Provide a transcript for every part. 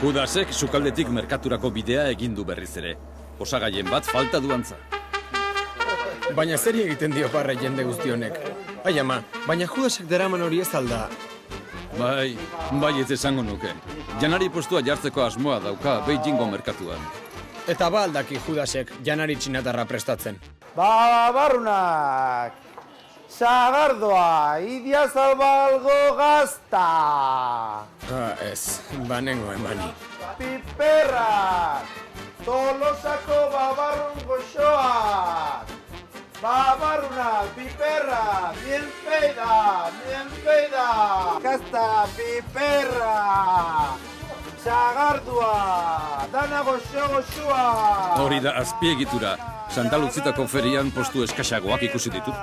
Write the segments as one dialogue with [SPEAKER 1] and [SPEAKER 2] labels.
[SPEAKER 1] Judasek sukaldetik merkaturako bidea egin du berriz ere. Osagaien bat falta duantza.
[SPEAKER 2] Baina zeri egiten dio parra jende guzti honek. Ai ama, baina Judasek deraman hori ez alda.
[SPEAKER 1] Bai ez esango nuke. Janari postua jartzeko asmoa dauka Beijingo merkatuan.
[SPEAKER 2] Eta ba aldaki Judasek janari txinatarra prestatzen.
[SPEAKER 3] Babarrunak, sagardoa, Idiazabalgo gazta.
[SPEAKER 2] Ez, banengoen bani.
[SPEAKER 3] Piperrak, Tolosako babarrun goxoak. Babarrunak, piperrak, bien feida. Gazta, piperrak. Sagardua, dana goxoa.
[SPEAKER 1] Hori da azpiegitura. Sandal utzitako ferian postu eskasagoak ikusi ditut.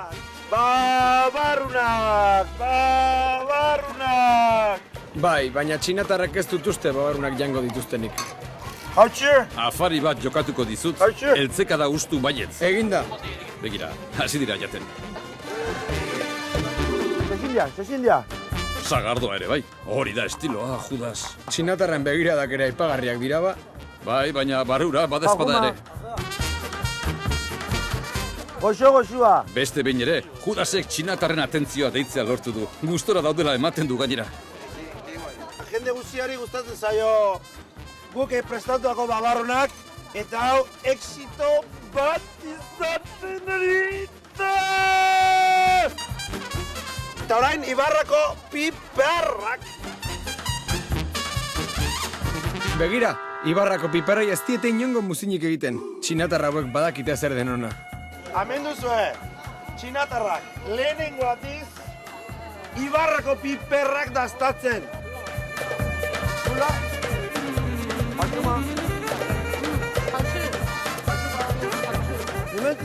[SPEAKER 3] Babarrunak.
[SPEAKER 2] Bai, baina txinatarrak ez dut uste babarrunak jango dituztenik.
[SPEAKER 3] Hautxe?
[SPEAKER 1] Afari bat jokatuko dizut,
[SPEAKER 3] Hautxe?
[SPEAKER 1] eltzeka da ustu baietz.
[SPEAKER 2] Eginda.
[SPEAKER 1] Begira, hasi dira jaten.
[SPEAKER 3] Xoxindia.
[SPEAKER 1] Sagardoa ere bai, hori da estiloa, Judas.
[SPEAKER 2] Txinatarren begiradak ere aipagarriak dira ba.
[SPEAKER 1] Bai, baina barrura badezpada ere.
[SPEAKER 3] Goxoa.
[SPEAKER 1] Beste behin ere, Judasek txinatarren atentzioa deitzea lortu du. Gustora daudela ematen du gainera.
[SPEAKER 3] Jende guztiari gustatzen zaio guk prestatuako babarrunak eta hau exito bat izaten ari da! Eta orain Ibarrako piperrak!
[SPEAKER 2] Begira, Ibarrako piperrai ez diete inongo muzinik egiten. Txinatarra hauek badakite zer den ona.
[SPEAKER 3] Hemen duzue, txinatarrak lehenengo atiz Ibarrako piperrak daztatzen. Zula?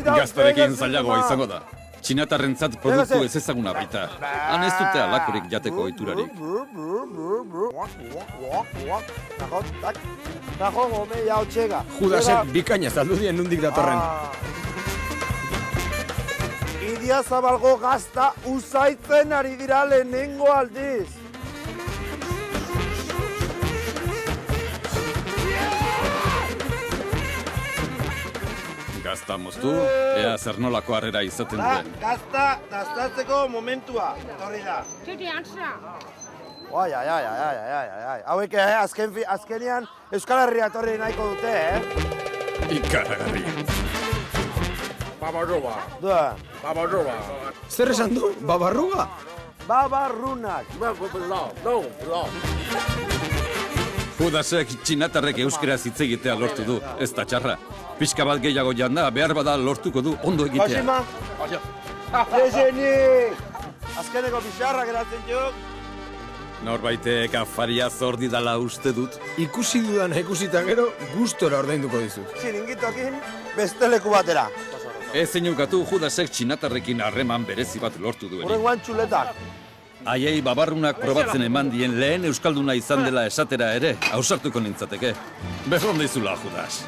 [SPEAKER 1] Gaztarekin zailagoa izango da. Txinatarrentzat produktu ez ezaguna baita. Han ez dute alakorik jateko ohiturarik.
[SPEAKER 2] Judasek bikaina zaldu dien nundik datorren.
[SPEAKER 3] Idiazabalgo gazta usaitzen ari dira lehenengo aldiz.
[SPEAKER 1] Gazta moztu, ea zer nolako harrera izaten duen.
[SPEAKER 3] Gazta daztatzeko momentua, etorri da. Ai. Hauek, azkenean Euskal Herria etorri nahiko dute,
[SPEAKER 1] Ikaragarri.
[SPEAKER 3] Babarruga.
[SPEAKER 2] Zer esan du? Babarruga?
[SPEAKER 3] Babarrunak.
[SPEAKER 1] Judasek txinatarrek euskera hitz egitea lortu du, ez da txarra. Pixka bat gehiago janda, behar bada lortuko du ondo egitea.
[SPEAKER 3] Azkeneko pixarra geratzen jok.
[SPEAKER 1] Norbaitek afaria zordi dala uste dut.
[SPEAKER 2] Ikusi dudana ikusita gero, gustora ordainduko dizut.
[SPEAKER 3] Txiringitokin beste leku batera.
[SPEAKER 1] Ez zeinukatu Judasek txinatarrekin harreman berezi bat lortu duenik.
[SPEAKER 3] Horrengoan txuletak.
[SPEAKER 1] Haiei babarrunak probatzen eman dien lehen euskalduna izan dela esatera ere, ausartuko nintzateke. Behon dizula, Judas.